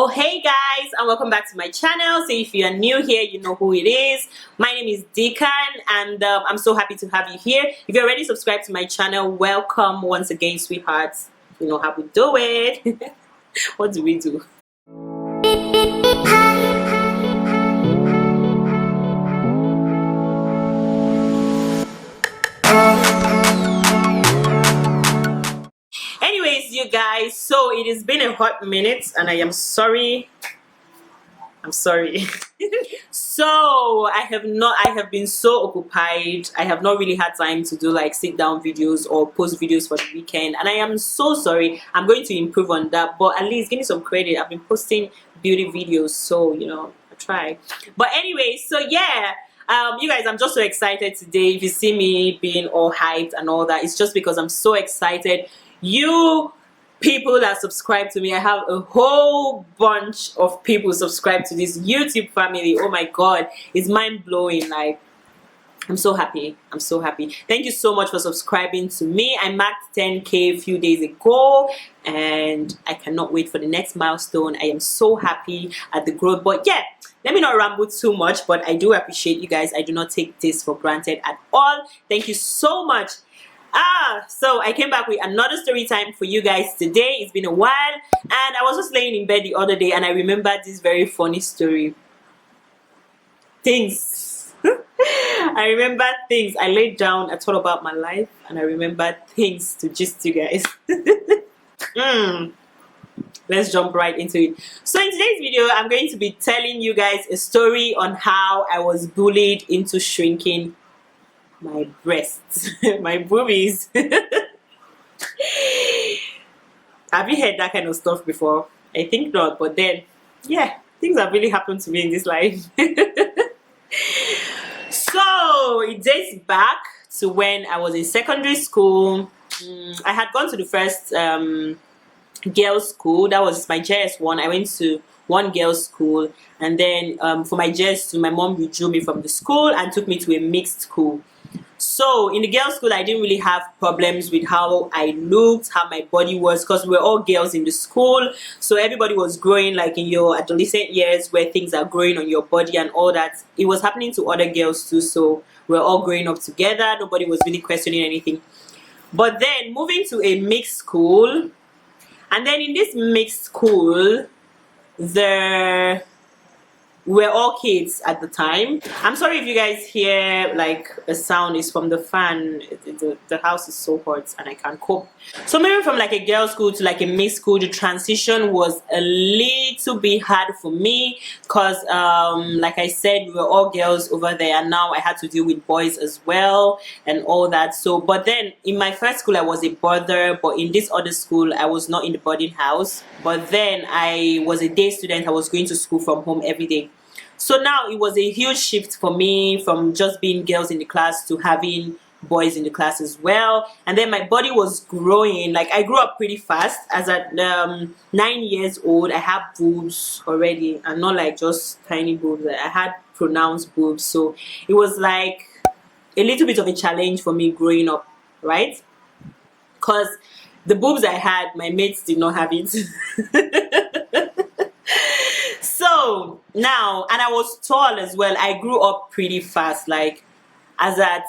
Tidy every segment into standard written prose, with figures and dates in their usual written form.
Oh hey guys, and welcome back to my channel. So if you are new here, you know who it is. My name is Deacon, and I'm so happy to have you here. If you're already subscribed to my channel, welcome once again, sweethearts. You know how we do it. What do we do? Anyways, you guys, so it has been a hot minute and I am sorry. I'm sorry. So I have been so occupied. I have not really had time to do like sit down videos or post videos for the weekend, and I am so sorry. I'm going to improve on that, but at least give me some credit. I've been posting beauty videos, so you know, I try. But anyway, so yeah, you guys, I'm just so excited today. If you see me being all hyped and all that, it's just because I'm so excited. You people that subscribe to me, I have a whole bunch of people subscribed to this YouTube family. Oh my god, it's mind-blowing. Like, I'm so happy. I'm so happy. Thank you so much for subscribing to me. I marked 10K a few days ago and I cannot wait for the next milestone. I am so happy at the growth. But yeah, let me not ramble too much, but I do appreciate you guys. I do not take this for granted at all. Thank you so much. So I came back with another story time for you guys today. It's been a while, and I was just laying in bed the other day and I remembered this very funny story. Things. I remember things. I laid down, I thought about my life, and I remembered things to gist you guys. Let's jump right into it. So in today's video, I'm going to be telling you guys a story on how I was bullied into shrinking my breasts, my boobies. Have you heard that kind of stuff before? I think not, but then, yeah, things have really happened to me in this life. So it dates back to when I was in secondary school. I had gone to the first girls' school. That was my JS1. I went to one girls' school, and then for my JS2, my mom withdrew me from the school and took me to a mixed school. So in the girls' school, I didn't really have problems with how I looked, how my body was, because we were all girls in the school. So everybody was growing like in your adolescent years where things are growing on your body and all that. It was happening to other girls too. So we're all growing up together. Nobody was really questioning anything. But then moving to a mixed school, and then in this mixed school, we're all kids at the time. I'm sorry if you guys hear like a sound is from the fan. The house is so hot and I can't cope. So moving from like a girls' school to like a mixed school, the transition was a little bit hard for me because like I said, we were all girls over there, and now I had to deal with boys as well and all that. So but then in my first school I was a boarder, but in this other school I was not in the boarding house, but then I was a day student. I was going to school from home every day. So now it was a huge shift for me from just being girls in the class to having boys in the class as well. And then my body was growing. Like, I grew up pretty fast. As at 9 years old, I had boobs already, and not like just tiny boobs. I had pronounced boobs. So it was like a little bit of a challenge for me growing up, right? Because the boobs I had, my mates did not have it. So now, and I was tall as well. I grew up pretty fast. Like, as at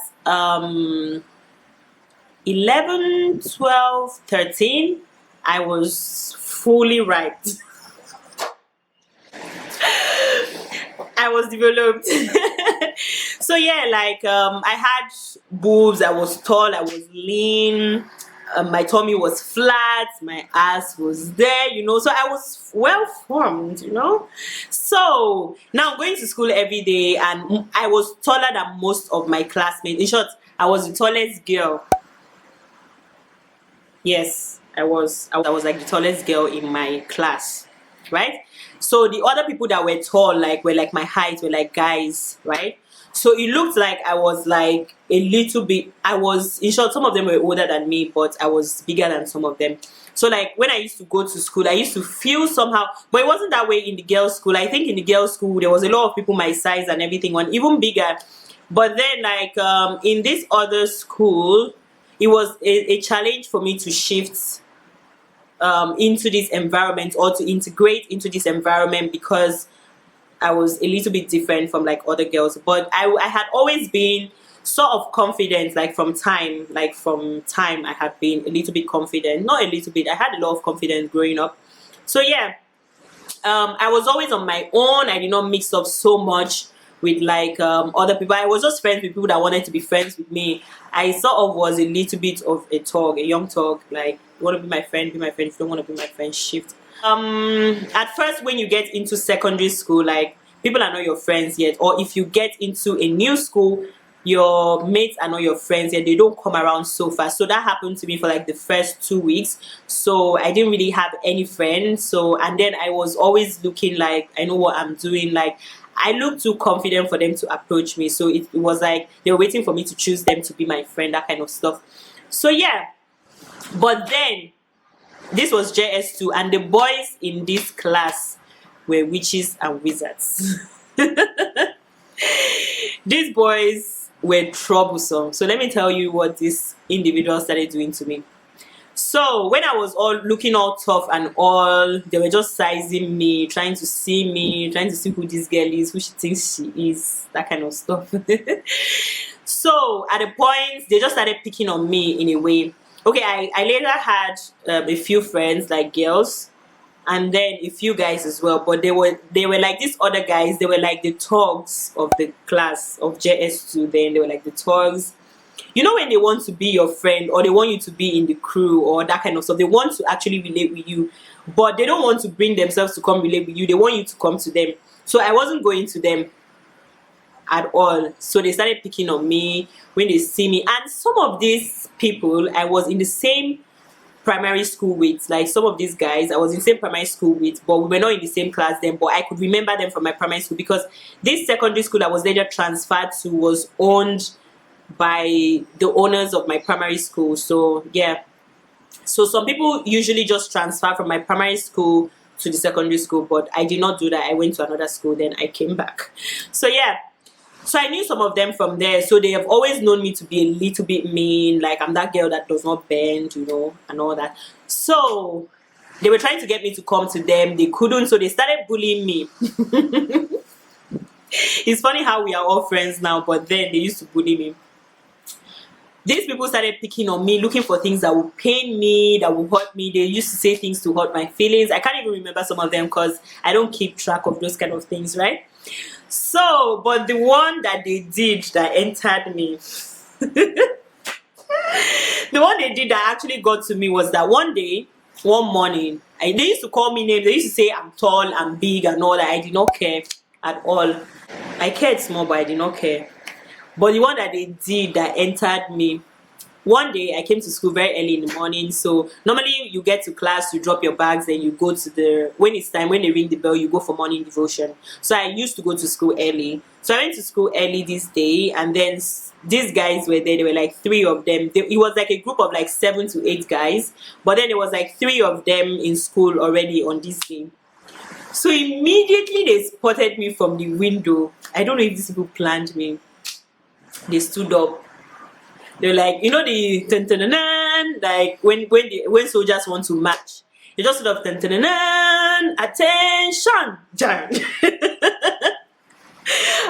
11, 12, 13, I was fully ripe. I was developed. So yeah, like I had boobs, I was tall, I was lean. My tummy was flat, my ass was there, you know, so I was well formed, you know. So now I'm going to school every day, and I was taller than most of my classmates. In short, I was the tallest girl. Yes, I was like the tallest girl in my class, right? So the other people that were tall, like were like my height, were like guys, right? So it looked like I was like a little bit, in short, some of them were older than me, but I was bigger than some of them. So like when I used to go to school, I used to feel somehow, but it wasn't that way in the girls' school. I think in the girls' school, there was a lot of people my size and everything, one even bigger. But then like in this other school, it was a challenge for me to shift into this environment or to integrate into this environment because I was a little bit different from like other girls. But I had always been sort of confident, like from time I had been a little bit confident. Not a little bit, I had a lot of confidence growing up. So yeah, I was always on my own. I did not mix up so much with like other people. I was just friends with people that wanted to be friends with me. I sort of was a little bit of a thug, a young thug. Like, you want to be my friend, be my friend. If you don't want to be my friend, shift. At first, when you get into secondary school, like, people are not your friends yet. Or if you get into a new school, your mates are not your friends yet. They don't come around so fast. So that happened to me for like the first 2 weeks. So I didn't really have any friends. So, and then I was always looking like I know what I'm doing. Like, I looked too confident for them to approach me. So it was like they were waiting for me to choose them to be my friend, that kind of stuff. So yeah, but then this was JS2 and the boys in this class were witches and wizards. These boys were troublesome. So let me tell you what this individual started doing to me. So when I was all looking all tough and all, they were just sizing me, trying to see me, trying to see who this girl is, who she thinks she is, that kind of stuff. So at a point, they just started picking on me in a way. Okay, I later had a few friends, like girls, and then a few guys as well. But they were like these other guys. They were like the thugs of the class of JS2. Then they were like the thugs. You know, when they want to be your friend or they want you to be in the crew or that kind of stuff, they want to actually relate with you, but they don't want to bring themselves to come relate with you. They want you to come to them. So I wasn't going to them at all. So they started picking on me when they see me. And some of these people, I was in the same primary school with. Like, some of these guys, I was in the same primary school with, but we were not in the same class then. But I could remember them from my primary school because this secondary school I was later transferred to was owned by the owners of my primary school. So yeah, so some people usually just transfer from my primary school to the secondary school, but I did not do that. I went to another school, then I came back. So yeah, so I knew some of them from there. So they have always known me to be a little bit mean, like I'm that girl that does not bend, you know, and all that. So they were trying to get me to come to them. They couldn't, so they started bullying me. It's funny how we are all friends now, but then they used to bully me. These people started picking on me, looking for things that would pain me, that would hurt me. They used to say things to hurt my feelings. I can't even remember some of them because I don't keep track of those kind of things, right? So, but the one that they did that entered me, the one they did that actually got to me was that one day, one morning, they used to call me names. They used to say I'm tall, I'm big and all that. I did not care at all. I cared small, but I did not care. But the one that they did that entered me, one day I came to school very early in the morning. So normally you get to class, you drop your bags, then you go to the, when it's time, when they ring the bell, you go for morning devotion. So I used to go to school early. So I went to school early this day, and then these guys were there. There were like 3 of them. It was like a group of like 7 to 8 guys, but then there was like 3 of them in school already on this day. So immediately they spotted me from the window. I don't know if these people planned me. They stood up. They're like, you know, the like when soldiers want to march, they just stood up, attention,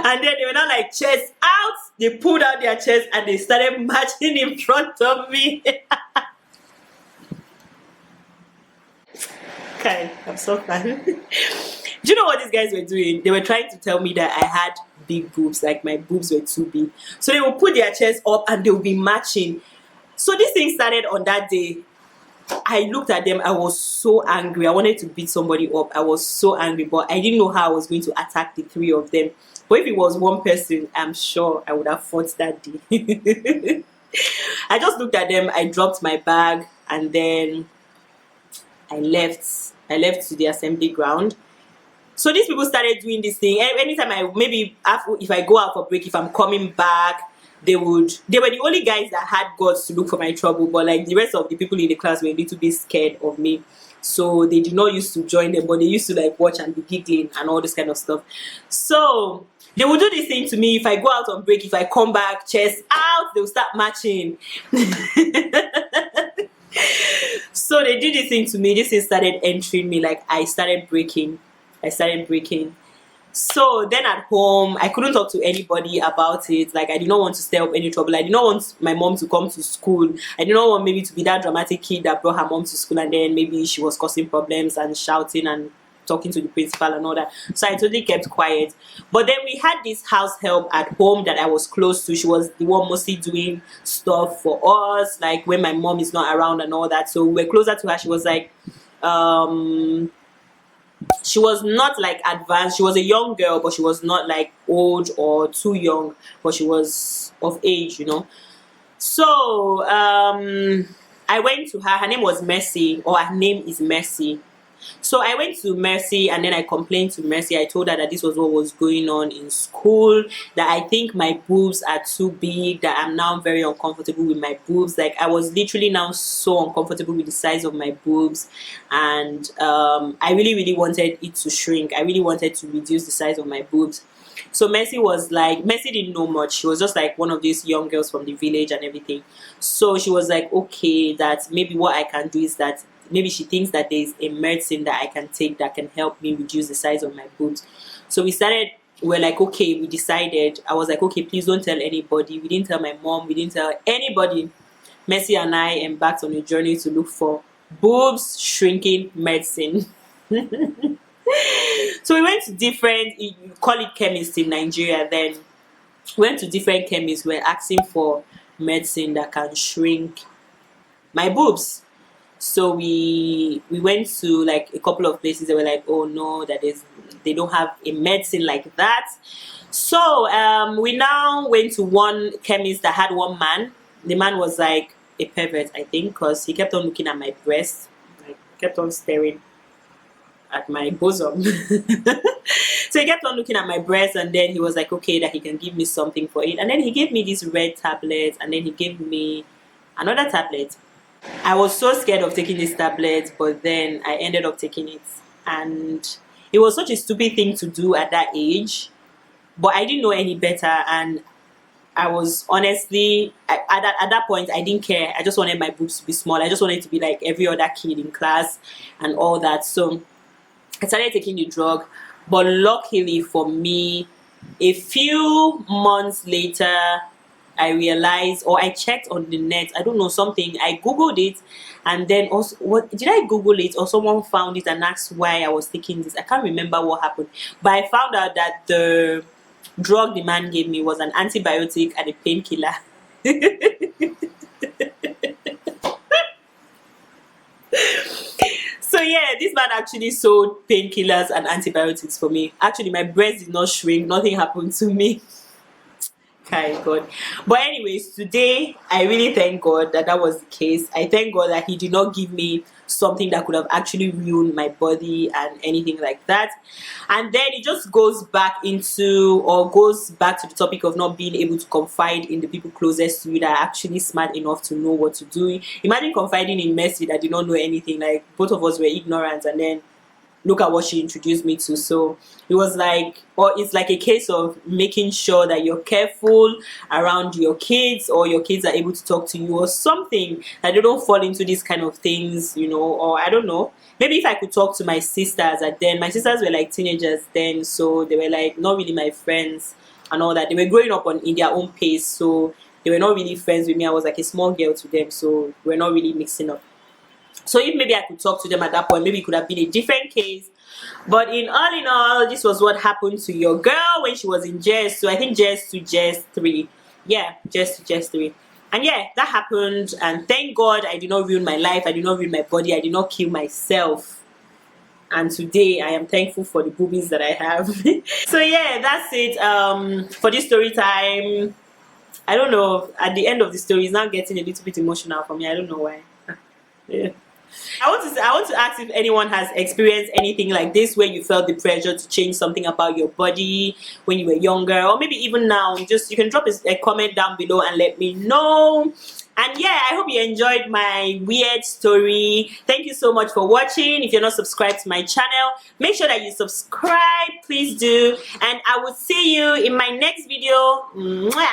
and then they were not like chest out. They pulled out their chest and they started marching in front of me. Okay, I'm so fun. Do you know what these guys were doing? They were trying to tell me that I had big boobs, like my boobs were too big. So they will put their chest up and they will be matching. So this thing started on that day. I looked at them. I was so angry. I wanted to beat somebody up. I was so angry, but I didn't know how I was going to attack the 3 of them. But if it was one person, I'm sure I would have fought that day. I just looked at them. I dropped my bag and then I left to the assembly ground. So these people started doing this thing. Anytime if I go out for break, if I'm coming back, they were the only guys that had guts to look for my trouble, but like the rest of the people in the class were a little bit scared of me. So they did not used to join them, but they used to like watch and be giggling and all this kind of stuff. So they would do this thing to me. If I go out on break, if I come back, chest out, they'll start matching. So they did this thing to me. This thing started entering me. Like I started breaking. So then at home, I couldn't talk to anybody about it. Like I did not want to stir up any trouble. I did not want my mom to come to school. I did not want maybe to be that dramatic kid that brought her mom to school and then maybe she was causing problems and shouting and talking to the principal and all that. So I totally kept quiet. But then we had this house help at home that I was close to. She was the one mostly doing stuff for us, like when my mom is not around and all that. So we're closer to her. She was like she was not like advanced. She was a young girl, but she was not like old or too young, but she was of age, you know. So I went to her. Her name was Mercy, or her name is Mercy. So I went to Mercy and then I complained to Mercy. I told her that this was what was going on in school, that I think my boobs are too big, that I'm now very uncomfortable with my boobs. Like I was literally now so uncomfortable with the size of my boobs, and I really wanted it to shrink. I really wanted to reduce the size of my boobs. So Mercy was like, Mercy didn't know much. She was just like one of these young girls from the village and everything. So she was like, okay, that maybe what I can do is that maybe she thinks that there's a medicine that I can take that can help me reduce the size of my boobs. So we're like, okay, we decided. I was like, okay, please don't tell anybody. We didn't tell my mom. We didn't tell anybody. Mercy and I embarked on a journey to look for boobs shrinking medicine. So we went to different, you call it chemists in Nigeria then. We went to different chemists. We're asking for medicine that can shrink my boobs. So we went to like a couple of places. They were like, oh no, they don't have a medicine like that. So we now went to one chemist that had one man. The man was like a pervert, I think, because he kept on looking at my breast, like kept on staring at my bosom. So he kept on looking at my breast, and then he was like, okay, that he can give me something for it. And then he gave me this red tablet, and then he gave me another tablet. I was so scared of taking this tablet, but then I ended up taking it. And it was such a stupid thing to do at that age, but I didn't know any better. And I was honestly, at that point, I didn't care. I just wanted my boobs to be small. I just wanted to be like every other kid in class and all that. So I started taking the drug. But luckily for me, a few months later, I realized, or I checked on the net, I don't know, something, I googled it, and then also, what did I google it, or someone found it and asked why I was taking this? I can't remember what happened, but I found out that the drug the man gave me was an antibiotic and a painkiller. So yeah, this man actually sold painkillers and antibiotics for me. Actually, my breast did not shrink, nothing happened to me. God. But anyways, today I really thank God that was the case. I thank God that he did not give me something that could have actually ruined my body and anything like that. And then it just goes back to the topic of not being able to confide in the people closest to you that are actually smart enough to know what to do. Imagine confiding in Mercy that did not know anything. Like both of us were ignorant, and then look at what she introduced me to. So it was like, or it's like a case of making sure that you're careful around your kids, or your kids are able to talk to you or something, that they don't fall into these kind of things, you know. Or I don't know, maybe if I could talk to my sisters, and then my sisters were like teenagers then, so they were like not really my friends and all that. They were growing up in their own pace, so they were not really friends with me. I was like a small girl to them, so we're not really mixing up. So if maybe I could talk to them at that point, maybe it could have been a different case. But in all, this was what happened to your girl when she was in JS. So I think JS 2, JS 3. Yeah, JS 2, JS 3. And yeah, that happened. And thank God I did not ruin my life. I did not ruin my body. I did not kill myself. And today I am thankful for the boobies that I have. So yeah, that's it for this story time. I don't know. At the end of the story, it's now getting a little bit emotional for me. I don't know why. Yeah. I want to ask if anyone has experienced anything like this, where you felt the pressure to change something about your body when you were younger, or maybe even now. You can drop a comment down below and let me know. And yeah, I hope you enjoyed my weird story. Thank you so much for watching. If you're not subscribed to my channel, make sure that you subscribe. Please do. And I will see you in my next video. Mwah!